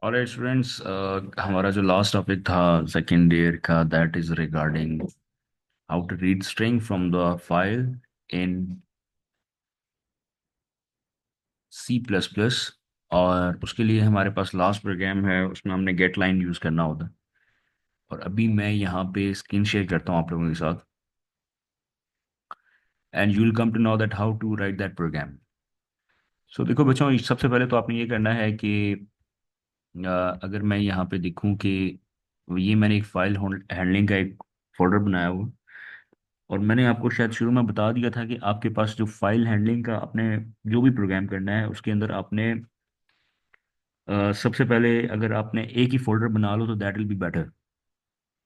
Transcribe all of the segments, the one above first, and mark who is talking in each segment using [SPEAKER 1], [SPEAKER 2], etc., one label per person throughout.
[SPEAKER 1] और स्टूडेंट्स, हमारा जो लास्ट टॉपिक था सेकेंड ईयर का, that is regarding how to read string from the file in C plus plus. और उसके लिए हमारे पास लास्ट प्रोग्राम है, उसमें हमने गेट लाइन यूज़ करना होता है। और अभी मैं यहाँ पे स्क्रीन शेयर करता हूँ आप लोगों के साथ, and you will come to know that how to write that program. So देखो बच्चों, सबसे पहले तो आपने ये करना है कि अगर मैं यहाँ पे देखूँ कि ये मैंने एक फाइल हैंडलिंग का एक फोल्डर बनाया हुआ, और मैंने आपको शायद शुरू में बता दिया था कि आपके पास जो फाइल हैंडलिंग का आपने जो भी प्रोग्राम करना है उसके अंदर आपने सबसे पहले अगर आपने एक ही फोल्डर बना लो तो that will be better.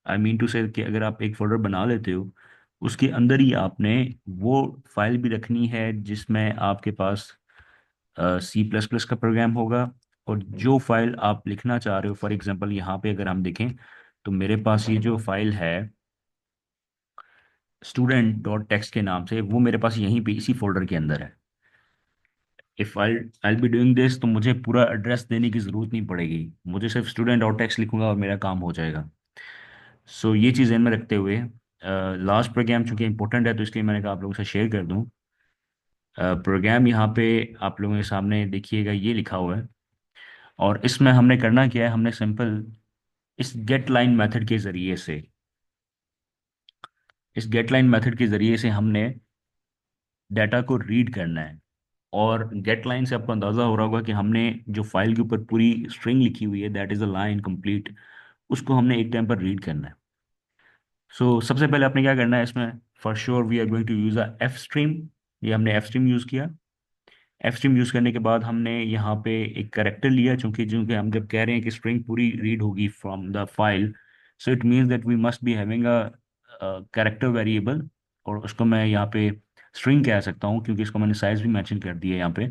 [SPEAKER 1] I mean to say कि अगर आप एक फोल्डर बना लेते हो, उसके अंदर ही आपने वो फाइल भी रखनी है जिसमें आपके पास सी प्लस प्लस का प्रोग्राम होगा। और जो फाइल आप लिखना चाह रहे हो, फॉर एग्जांपल यहाँ पे अगर हम देखें तो मेरे पास ये जो फाइल है स्टूडेंट डॉट टेक्स्ट के नाम से, वो मेरे पास यहीं पे इसी फोल्डर के अंदर है। If I be doing this तो मुझे पूरा एड्रेस देने की ज़रूरत नहीं पड़ेगी, मुझे सिर्फ स्टूडेंट और टेक्स्ट लिखूंगा और मेरा काम हो जाएगा। सो ये चीज़ ध्यान में रखते हुए लास्ट प्रोग्राम चूंकि इंपॉर्टेंट है तो इसलिए मैंने कहा आप लोगों से शेयर कर दूं। प्रोग्राम यहाँ पे आप लोगों के सामने देखिएगा, ये लिखा हुआ है। और इसमें हमने करना क्या है, हमने सिंपल इस गेट लाइन मेथड के ज़रिए से इस गेट लाइन मेथड के ज़रिए से हमने डाटा को रीड करना है। और गेट लाइन से आपको अंदाजा हो रहा होगा कि हमने जो फाइल के ऊपर पूरी स्ट्रिंग लिखी हुई है, that is a line complete, उसको हमने एक टाइम पर रीड करना है। सो सबसे पहले आपने क्या करना है इसमें, for sure we are going to use a F stream. ये हमने एफ स्ट्रीम यूज किया। एफ स्ट्रीम यूज करने के बाद हमने यहाँ पे एक करेक्टर लिया, चूंकि चूंकि हम जब कह रहे हैं कि स्ट्रिंग पूरी रीड होगी from the file, so it means that we must be having a character variable. और उसको मैं यहाँ पे स्ट्रिंग कह सकता हूँ क्योंकि इसको मैंने साइज भी मेंशन कर दिया है यहाँ पे।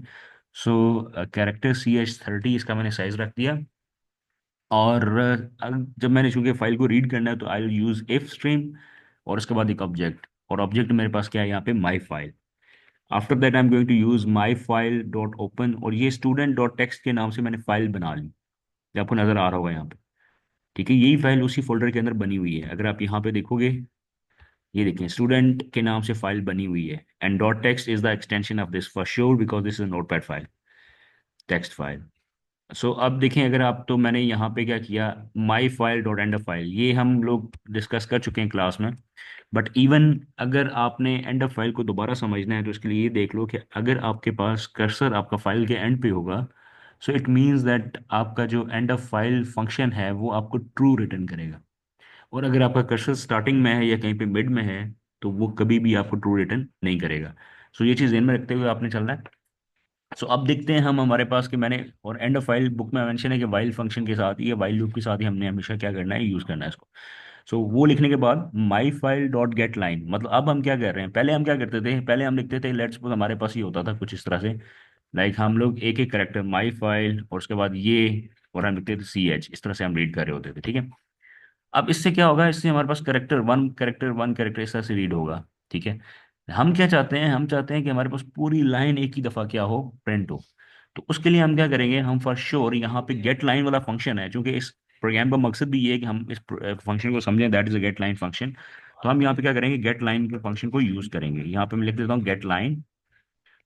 [SPEAKER 1] सो कैरेक्टर CH30 इसका मैंने साइज रख दिया। और जब मैंने चूंकि फाइल को रीड करना है तो I will use if stream, और उसके बाद एक ऑब्जेक्ट, और ऑब्जेक्ट मेरे पास क्या है यहाँ पे, my file. After that I am going to use my file dot open, और ये स्टूडेंट डॉट टेक्स्ट के नाम से मैंने फाइल बना ली, ये आपको नजर आ रहा होगा यहाँ पे। ठीक है, यही फाइल उसी फोल्डर के अंदर बनी हुई है, अगर आप यहाँ पे देखोगे, ये देखें स्टूडेंट के नाम से फाइल बनी हुई है, and dot text is the extension of this for sure because this is Notepad file, text file. So अब देखें, अगर आप, तो मैंने यहाँ पे क्या किया, माई file dot end of file, ये हम लोग डिस्कस कर चुके हैं क्लास में। बट इवन अगर आपने एंड ऑफ फाइल को दोबारा समझना है तो इसके लिए ये देख लो कि अगर आपके पास कर्सर आपका फाइल के एंड पे होगा, सो इट मीन्स दैट आपका जो एंड ऑफ फाइल फंक्शन है वो आपको ट्रू रिटर्न करेगा। और अगर आपका कर्सर स्टार्टिंग में है या कहीं पे मिड में है तो वो कभी भी आपको ट्रू रिटर्न नहीं करेगा। सो ये चीज़ ध्यान में रखते हुए आपने चलना है। सो अब देखते हैं हम, हमारे पास कि मैंने, और एंड ऑफ फाइल बुक में मेंशन है कि वाइल फंक्शन के साथ या वाइल लूप के साथ ही हमने हमेशा क्या करना है, यूज़ करना है इसको। सो वो लिखने के बाद माई फाइल डॉट गेट लाइन, मतलब अब हम क्या कर रहे हैं, पहले हम क्या करते थे, पहले हम लिखते थे, लेट्स सपोज हमारे पास ये होता था कुछ इस तरह से, लाइक हम लोग एक एक करेक्टर माई फाइल और उसके बाद ये, और हम लिखते थे CH, इस तरह से हम रीड कर रहे होते थे। ठीक है, अब इससे क्या होगा, इससे हमारे पास करेक्टर इस तरह से रीड होगा। ठीक है, हम क्या चाहते हैं, हम चाहते हैं कि हमारे पास पूरी लाइन एक ही दफ़ा क्या हो, प्रिंट हो। तो उसके लिए हम क्या करेंगे, हम फॉर श्योर यहाँ पे गेट लाइन वाला फंक्शन है, क्योंकि इस प्रोग्राम का मकसद भी ये है कि हम इस फंक्शन को समझें, that is a get line function. तो हम यहाँ पे क्या करेंगे, गेट लाइन के फंक्शन को यूज करेंगे। यहाँ पे मैं लिख देता हूँ गेट लाइन।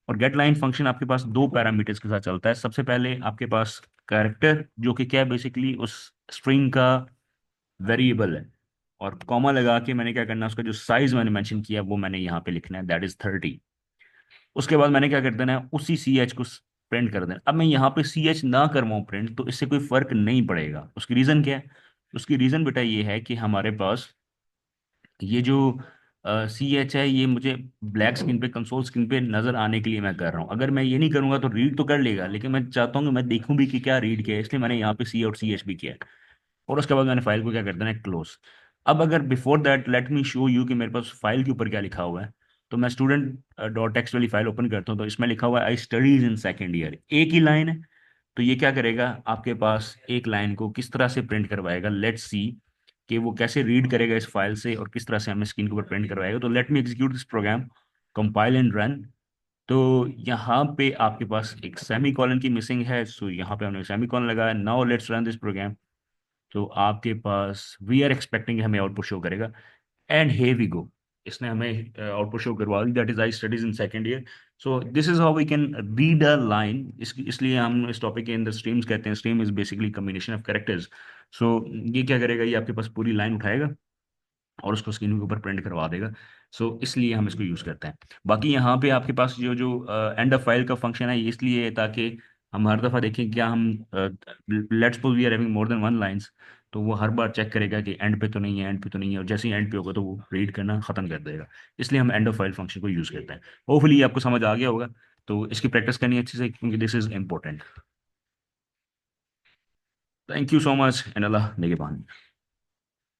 [SPEAKER 1] और गेट लाइन फंक्शन आपके पास दो पैरामीटर्स के साथ चलता है। सबसे पहले आपके पास कैरेक्टर, जो कि क्या है, बेसिकली उस स्ट्रिंग का वेरिएबल है। और कॉमा लगा के मैंने क्या करना है, उसका जो साइज मैंने मेंशन किया वो मैंने यहाँ पे लिखना है, दैट इज 30। उसके बाद मैंने क्या कर देना है, उसी CH को प्रिंट कर देना। अब मैं यहाँ पे CH ना करवाऊँ प्रिंट तो इससे कोई फर्क नहीं पड़ेगा। उसकी रीजन क्या है, उसकी रीजन बेटा ये है कि हमारे पास ये जो CH है, ये मुझे ब्लैक स्क्रीन पे, कंसोल स्क्रीन पे नजर आने के लिए मैं कर रहा हूँ। अगर मैं ये नहीं करूंगा तो रीड तो कर लेगा, लेकिन मैं चाहता हूँ कि मैं देखूं भी कि क्या रीड किया है, इसलिए मैंने यहाँ पे C और CH भी किया है। और उसके बाद मैंने फाइल को क्या कर देना है, क्लोज। अब अगर before that let me show you कि मेरे पास फाइल के ऊपर क्या लिखा हुआ है, तो मैं स्टूडेंट डॉट टेक्स्ट वाली फाइल ओपन करता हूँ, तो इसमें लिखा हुआ है आई स्टडीज इन सेकेंड ईयर, एक ही लाइन है। तो ये क्या करेगा, आपके पास एक लाइन को किस तरह से प्रिंट करवाएगा, लेट्स सी कि वो कैसे रीड करेगा इस फाइल से और किस तरह से हमें स्क्रीन के ऊपर प्रिंट करवाएगा। तो let me execute this program, compile and run. तो यहाँ पे आपके पास एक सेमी कॉलन की मिसिंग है, सो यहाँ पे हमने सेमी कॉलन लगाया। Now let's run this program. तो आपके पास वी आर एक्सपेक्टिंग हमें आउटपुट शो करेगा, एंड here वी गो। इसने हमें आउटपुट शो करवा दी, that is I studies in second year. So this is how we can read a line. इसलिए हम इस टॉपिक के अंदर स्ट्रीम्स कहते हैं। Stream is basically combination of characters. So ये क्या करेगा, ये आपके पास पूरी लाइन उठाएगा और उसको स्क्रीन के ऊपर प्रिंट करवा देगा। सो इसलिए हम इसको यूज़ करते हैं। बाकी यहाँ पे आपके पास जो जो एंड ऑफ फाइल का फंक्शन है, ये इसलिए है ताकि हम हर दफ़ा देखें क्या हम let's suppose we are having more than one lines, तो वो हर बार चेक करेगा कि एंड पे तो नहीं है, एंड पे तो नहीं है, और जैसे ही एंड पे होगा तो वो रीड करना ख़त्म कर देगा। इसलिए हम एंड ऑफ फाइल फंक्शन को यूज़ करते हैं। होपफुली आपको समझ आ गया होगा। तो इसकी प्रैक्टिस करनी है अच्छे से, क्योंकि this is important. Thank you so much, and अल्लाह निगहबान।